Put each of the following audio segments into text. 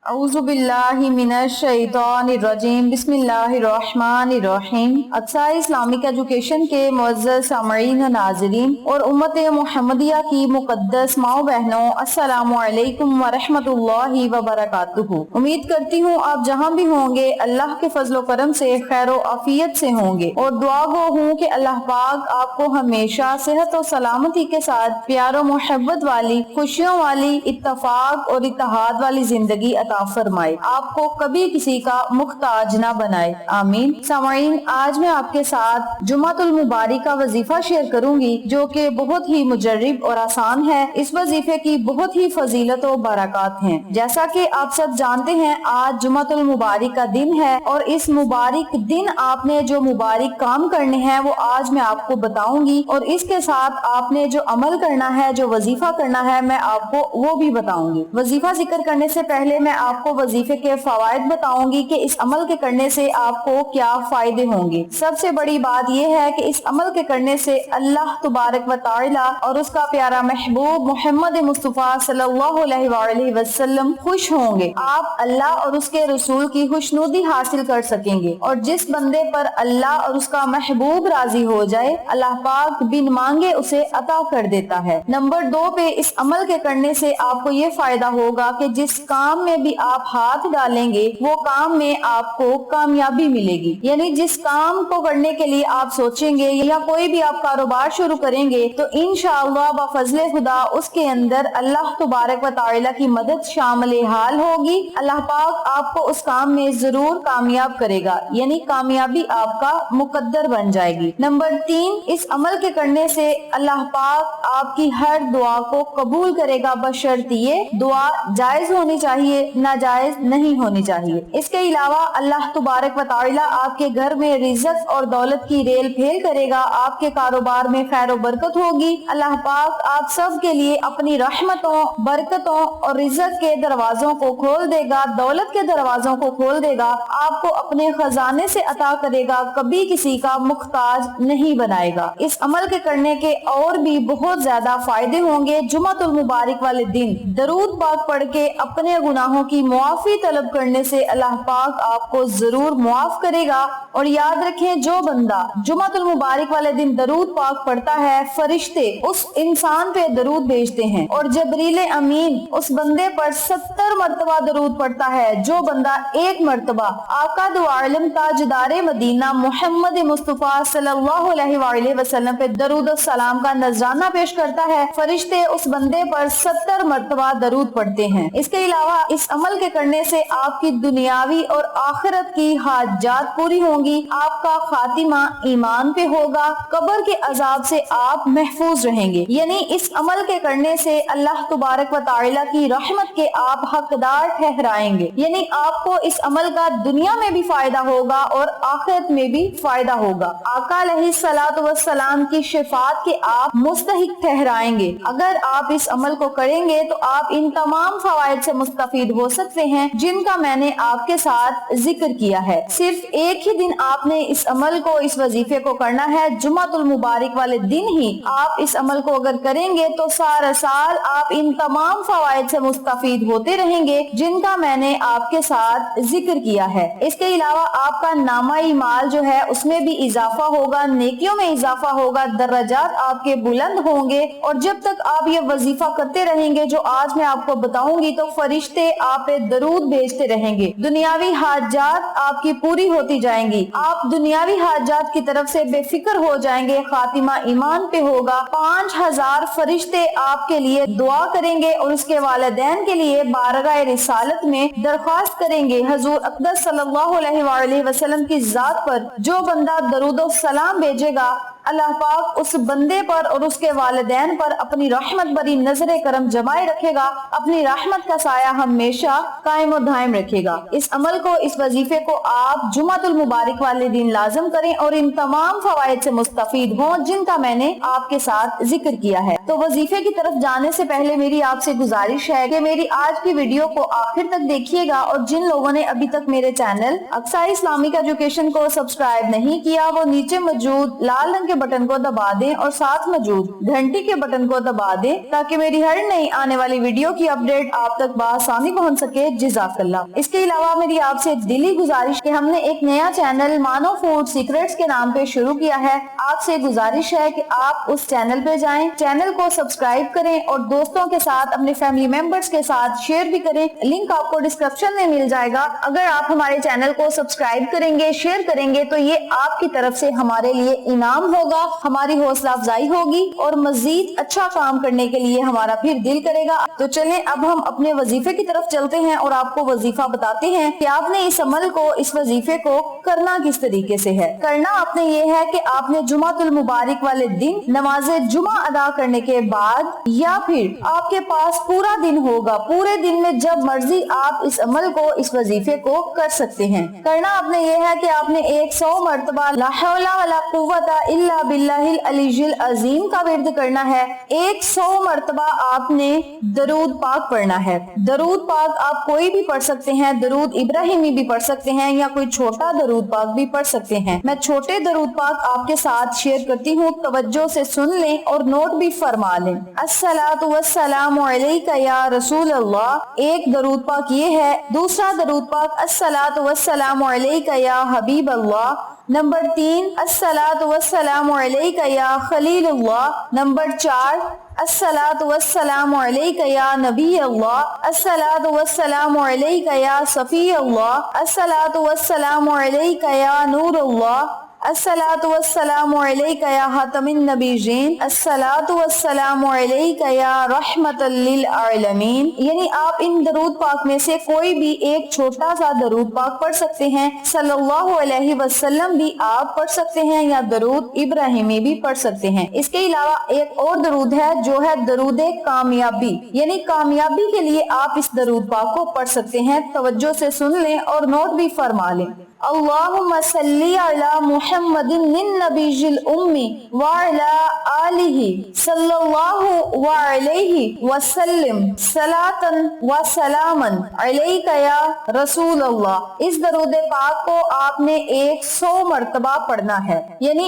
अऊज़ु बिल्लाहि मिनश शैतानिर रजीम बिस्मिल्लाहिर्रहमानिर्रहीम। अच्छा इस्लामिक एजुकेशन के मुअज़्ज़ज़ सामईन नाज़रीन और उम्मत मुहम्मदिया की मुक़द्दस माओ बहनों, अस्सलामु अलैकुम व रहमतुल्लाहि व बरकातुहू। उम्मीद करती हूँ आप जहाँ भी होंगे अल्लाह के फज़्ल व करम से खैर व आफियत से होंगे और दुआ गो हूँ कि अल्लाह पाक आपको हमेशा सेहत और सलामती के साथ प्यार और मोहब्बत वाली, खुशियों वाली, इत्तफाक और इत्तेहाद वाली जिंदगी अता फरमाए, आपको कभी किसी का मुख्ताज ना बनाए, आमीन। सामाईन, आज मैं आपके साथ जुमातुल मुबारक का वजीफा शेयर करूंगी जो कि बहुत ही मुजर्रिब और आसान है। इस वजीफे की बहुत ही फजीलत और बरकत हैं। जैसा कि आप सब जानते हैं आज जुमातुल मुबारक का दिन है और इस मुबारक दिन आपने जो मुबारक काम करने हैं वो आज मैं आपको बताऊंगी और इसके साथ आपने जो अमल करना है, जो वजीफा करना है, मैं आपको वो भी बताऊंगी। वजीफा जिक्र करने से पहले मैं आपको वजीफे के फवायद बताऊंगी कि इस अमल के करने से आपको क्या फायदे होंगे। सबसे बड़ी बात यह है कि इस अमल के करने से अल्लाह तबारक व तआला और उसका प्यारा महबूब मोहम्मद मुस्तफा सल्लल्लाहु अलैहि वसल्लम खुश होंगे। आप अल्लाह और उसके रसूल की खुशनुदी हासिल कर सकेंगे और जिस बंदे पर अल्लाह और उसका महबूब राजी हो जाए, अल्लाह पाक बिन मांगे उसे अता कर देता है। नंबर 2 पे इस अमल के करने से आपको ये फायदा होगा कि जिस काम में भी आप हाथ डालेंगे वो काम में आपको कामयाबी मिलेगी। यानी जिस काम को करने के लिए आप सोचेंगे या कोई भी आप कारोबार शुरू करेंगे तो इंशाअल्लाह बफज़ले खुदा उसके अंदर अल्लाह तबारक व तआला की मदद शामिल हाल होगी। अल्लाह पाक आपको उस काम में जरूर कामयाब करेगा, यानी कामयाबी आपका मुकद्दर बन जाएगी। नंबर 3, इस अमल के करने से अल्लाह पाक आपकी हर दुआ को कबूल करेगा, बशर्ते ये दुआ जायज होनी चाहिए, नाजायज नहीं होनी चाहिए। इसके अलावा अल्लाह तबारक व तआला आपके घर में रिज़्क़ और दौलत की रेल फेल करेगा, आपके कारोबार में खैर और बरकत होगी। अल्लाह पाक आप सब के लिए अपनी रहमतों, बरकतों और रिज़्क़ के दरवाजों को खोल देगा, दौलत के दरवाजों को खोल देगा, आपको अपने खजाने से अता करेगा, कभी किसी का मुख्ताज नहीं बनाएगा। इस अमल के करने के और भी बहुत ज्यादा फायदे होंगे। जुमातुल मुबारक वाले दिन दरूद पाक पढ़ के अपने गुनाहों की मुआफी तलब करने से अल्लाह पाक आपको जरूर मुआफ करेगा। और याद रखें, जो बंदा जुमातुल मुबारक वाले दिन दरूद पाक पढ़ता है, फरिश्ते उस इंसान पे दरूद भेजते हैं और जबरील अमीन उस बंदे पर 70 मरतबा दरूद पढ़ता है। जो बंदा एक मरतबा आका दो आलम ताजदारे मदीना मोहम्मद मुस्तफा सल्लल्लाहु अलैहि वसल्लम पे दरूद और सलाम का नजराना पेश करता है, फरिश्ते उस बंदे पर 70 मरतबा दरूद पढ़ते हैं। इसके अलावा इस अमल के करने से आपकी दुनियावी और आखिरत की हाजात पूरी होंगी, आपका खातिमा ईमान पे होगा, कब्र के अजाब से आप महफूज रहेंगे। यानी इस अमल के करने से अल्लाह तबारक व तआला की रहमत के आप हकदार ठहराएंगे। यानी आपको इस अमल का दुनिया में भी फायदा होगा और आखिरत में भी फायदा होगा। आका अलैहिस्सलातु वस्सलाम की शिफात के आप मुस्तहिक ठहराएंगे। अगर आप इस अमल को करेंगे तो आप इन तमाम फवायद से मुस्तफीद हो सकते हैं जिनका मैंने आपके साथ जिक्र किया है। सिर्फ एक ही दिन आपने इस अमल को, इस वजीफे को करना है। जुमातुल मुबारक वाले दिन ही आप इस अमल को अगर करेंगे तो सारा साल आप इन तमाम फवायद से मुस्तफीद होते रहेंगे जिनका मैंने आपके साथ जिक्र किया है। इसके अलावा आपका नामाई माल जो है उसमें भी इजाफा होगा, नेकियों में इजाफा होगा, दर्जात आपके बुलंद होंगे। और जब तक आप ये वजीफा करते रहेंगे जो आज मैं आपको बताऊंगी तो फरिश्ते आप पे दरूद भेजते रहेंगे, दुनियावी हाजात आपकी पूरी होती जाएंगी, आप दुनियावी हाजात की तरफ से बेफिक्र हो जाएंगे, खातिमा ईमान पे होगा। 5000 फरिश्ते आपके लिए दुआ करेंगे और उसके वालिदैन के लिए बारगाह रिसालत में दरख्वास्त करेंगे। हजूर अक़दस सल्लल्लाहु अलैहि वसल्लम की जात पर जो बंदा दरूद और सलाम भेजेगा, अल्लाह पाक उस बंदे पर और उसके वालिदैन पर अपनी रहमत भरी नजर करम जमाए रखेगा, अपनी रहमत का साया हमेशा कायम और दायम रखेगा। इस अमल को, इस वजीफे को आप जुमातुल मुबारक वाले दिन लाजम करें और इन तमाम फवायद से मुस्तफीद हों जिनका मैंने आपके साथ जिक्र किया है। तो वजीफे की तरफ जाने से पहले मेरी आपसे गुजारिश है कि मेरी आज की वीडियो को आखिर तक देखिएगा और जिन लोगों ने अभी तक मेरे चैनल अक्सा इस्लामिक एजुकेशन को सब्सक्राइब नहीं किया वो नीचे मौजूद लाल रंग के के बटन को दबा दें और साथ मौजूद घंटी के बटन को दबा दें ताकि मेरी हर नई आने वाली वीडियो की अपडेट आप तक बआसानी पहुंच सके। जज़ाकल्लाह। इसके अलावा मेरी आपसे एक दिली गुजारिश कि हमने एक नया चैनल मानो फूड सीक्रेट्स के नाम पे शुरू किया है। आपसे गुजारिश है कि आप उस चैनल पे जाएं, चैनल को सब्सक्राइब करें और दोस्तों के साथ, अपने फैमिली मेंबर्स के साथ शेयर भी करें। लिंक आपको डिस्क्रिप्शन में मिल जाएगा। अगर आप हमारे चैनल को सब्सक्राइब करेंगे, शेयर करेंगे तो ये आपकी तरफ से हमारे लिए इनाम होगा, हमारी हौसला अफजाई होगी और मजीद अच्छा काम करने के लिए हमारा फिर दिल करेगा। तो चलें अब हम अपने वजीफे की तरफ चलते हैं और आपको वजीफा बताते हैं कि आपने इस अमल को, इस वजीफे को करना किस तरीके से है। करना आपने ये है कि आपने जुमातुल मुबारक वाले दिन नमाज़े जुमा अदा करने के बाद या फिर आपके पास पूरा दिन होगा, पूरे दिन में जब मर्जी आप इस अमल को, इस वजीफे को कर सकते हैं। करना आपने ये है कि आपने 100 मरतबा ला हौला वला कुव्वता इल्ला बिल्लाहिल अलीयुल अज़ीम का विर्द करना है। 100 मरतबा आपने दरूद पाक पढ़ना है। दरूद पाक आप कोई भी पढ़ सकते हैं, दरूद इब्राहिमी भी पढ़ सकते हैं या कोई छोटा दरूद पाक भी पढ़ सकते हैं। मैं छोटे दरूद पाक आपके साथ शेयर करती हूँ, तवज्जो से सुन लें और नोट भी फरमा लें। अस्सलातु वस्सलामु अलैका या रसूल अल्लाह, एक दरूद पाक ये है। दूसरा दरूद पाक अस्सलातु वस्सलामु अलैका या हबीब अल्लाह। नंबर 3 अस्सलातु वस्सलामु अलैका या खलीलुल्लाह। नंबर 4 अस्सलातु वस्सलामु अलैका या नबी अल्लाह। अस्सलातु वस्सलामु अलैका या सफी अल्लाह। अस्सलातु वस्सलामु अलैका या नूर अल्लाह। अस्सलातु वस्सलामु अलैका या हातमिन नबीयीन। अस्सलातु वस्सलामु अलैका या रहमतल लिल आलमीन। यानी आप इन दरूद पाक में से कोई भी एक छोटा सा दरूद पाक पढ़ सकते हैं। सल्लल्लाहु अलैहि वसल्लम भी आप पढ़ सकते हैं या दरूद इब्राहिमी भी पढ़ सकते हैं। इसके अलावा एक और दरूद है जो है दरूद कामयाबी, यानी कामयाबी के लिए आप इस दरूद पाक को पढ़ सकते हैं। तवज्जो से सुन लें और नोट भी फरमा लें। अल्लाहुम्मा सल्ली अला मुहम्मदिन नबीजिल उम्मी व अला आलिही सल्लल्लाहु अलैहि वसल्लम सलातन व सलामन अलैका या रसूल अल्लाह। इस दरूद पाक को आपने 100 मरतबा पढ़ना है, यानी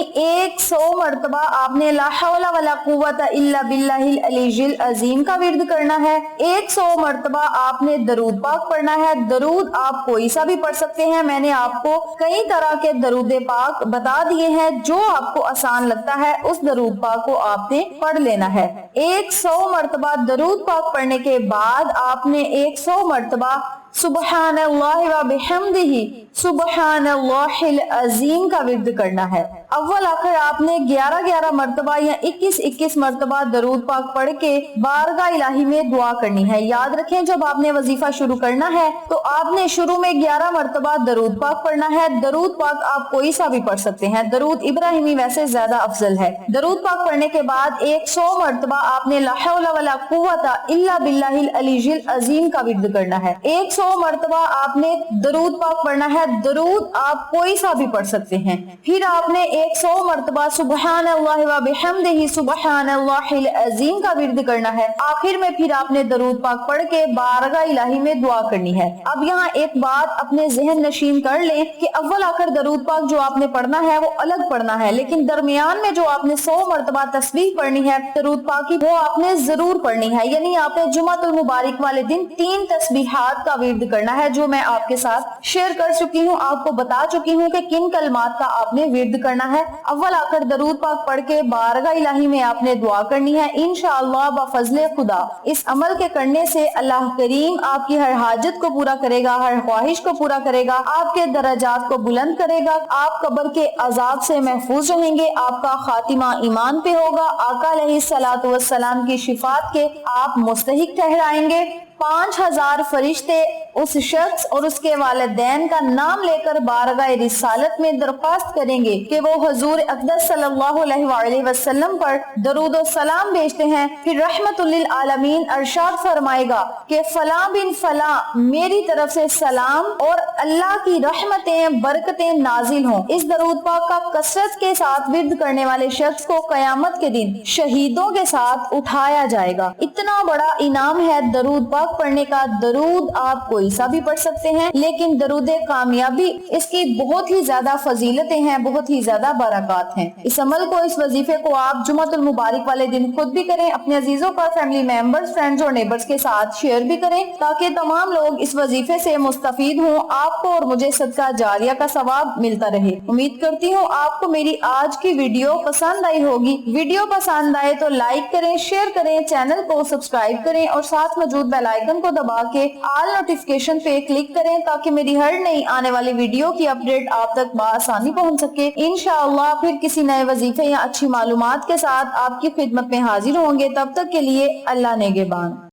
100 मरतबा आपने ला हौला वला कुव्वता इल्ला बिल्लाहिल अलीयुल अज़ीम का विर्द करना है। 100 मरतबा आपने दरूद पाक पढ़ना है। दरूद आप कोई सा भी पढ़ सकते हैं। मैंने आपको कई तरह के दरूद पाक बता दिए हैं, जो आपको आसान लगता है उस दरूद पाक को आपने पढ़ लेना है। 100 मरतबा दरूद पाक पढ़ने के बाद आपने 100 मरतबा सुबहानल्लाहि व बिहम्दिही सुबहानल्लाहिल अज़ीम का विर्द करना है। अव्वल आखिर आपने 11-11 मरतबा या 21-21 मरतबा दरूद पाक पढ़ के बारगाह इलाही में दुआ करनी है। याद रखें, जब आपने वजीफा शुरू करना है तो आपने शुरू में 11 मरतबा दरूद पाक पढ़ना है। दरूद पाक आप कोई सा भी पढ़ सकते हैं, दरूद इब्राहिमी वैसे ज्यादा अफजल है। दरूद पाक पढ़ने के बाद 100 मरतबा आपने ला हौला वला कुव्वता इल्ला बिल्लाहिल अलीयुल अज़ीम का विर्द करना है। 100 मरतबा आपने दरूद पाक पढ़ना है। दरूद आप कोई सा भी पढ़ सकते हैं। फिर आपने 100 मरतबा सुबहानल्लाहि व बिहम्दिही सुबहानल्लाहिल अज़ीम का विर्द करना है। आखिर में फिर आपने दरूद पाक पढ़ के बारगाह इलाही में दुआ करनी है। अब यहाँ एक बात अपने ज़हन नशीन कर लें कि अव्वल आखिर दरूद पाक जो आपने पढ़ना है वो अलग पढ़ना है, लेकिन दरमियान में जो आपने 100 मरतबा तस्बीह पढ़नी है दरूद पाक की, वो आपने जरूर पढ़नी है। यानी आपने जुमातुल मुबारक वाले दिन 3 तस्बीहात का विर्द करना है, जो मैं आपके साथ शेयर कर चुकी हूँ, आपको बता चुकी हूँ कि किन कलमात का आपने विर्द करना है। अव्वल आखिर दरूद पाक पढ़ के बारगाह इलाही में आपने दुआ करनी है। इंशाअल्लाह बफज़ले खुदा इस अमल के करने से अल्लाह करीम आपकी हर हाजत को पूरा करेगा, हर ख्वाहिश को पूरा करेगा, आपके दर्जात को बुलंद करेगा, आप कब्र के अजाब से महफूज रहेंगे, आपका खातिमा ईमान पे होगा, आका अलैहिस्सलातु वस्सलाम की शिफात के आप मुस्तहिक ठहराएंगे। 5000 फरिश्ते उस शख्स और उसके वालिदैन का नाम लेकर बारगाह रिसालत में दरख्वास्त करेंगे कि वो हुजूर अक़दस सल्लल्लाहु अलैहि वसल्लम पर दरूद और सलाम भेजते हैं। फिर रहमतुल लिल आलमीन अरशाद फरमाएगा कि फला बिन फला मेरी तरफ से सलाम और अल्लाह की रहमतें बरकतें नाजिल हों। इस दरूद पाक का कसरत के साथ विर्द करने वाले शख्स को कयामत के दिन शहीदों के साथ उठाया जाएगा। इतना बड़ा इनाम है दरूद पाक पढ़ने का। दरूद आप कोई सा भी पढ़ सकते हैं, लेकिन दरूद कामयाबी इसकी बहुत ही ज्यादा फजीलतें हैं, बहुत ही ज्यादा बरकत हैं। इस अमल को, इस वजीफे को आप जुमातुल मुबारक वाले दिन खुद भी करें, अपने अजीजों का, फैमिली मेंबर्स, फ्रेंड्स और नेबर्स के साथ शेयर भी करें, ताकि तमाम लोग इस वजीफे से मुस्तफीद हों, आपको और मुझे सदका जारिया का सवाब मिलता रहे। उम्मीद करती हूँ आपको मेरी आज की वीडियो पसंद आई होगी। वीडियो पसंद आए तो लाइक करें, शेयर करें, चैनल को सब्सक्राइब करें और साथ मौजूद बेल आइकन को दबा के ऑल नोटिफिकेशन पे क्लिक करें, ताकि मेरी हर नई आने वाली वीडियो की अपडेट आप तक बआसानी पहुंच सके। इंशाअल्लाह फिर किसी नए वजीफे या अच्छी मालूमात के साथ आपकी खिदमत में हाजिर होंगे। तब तक के लिए अल्लाह नेगेबान।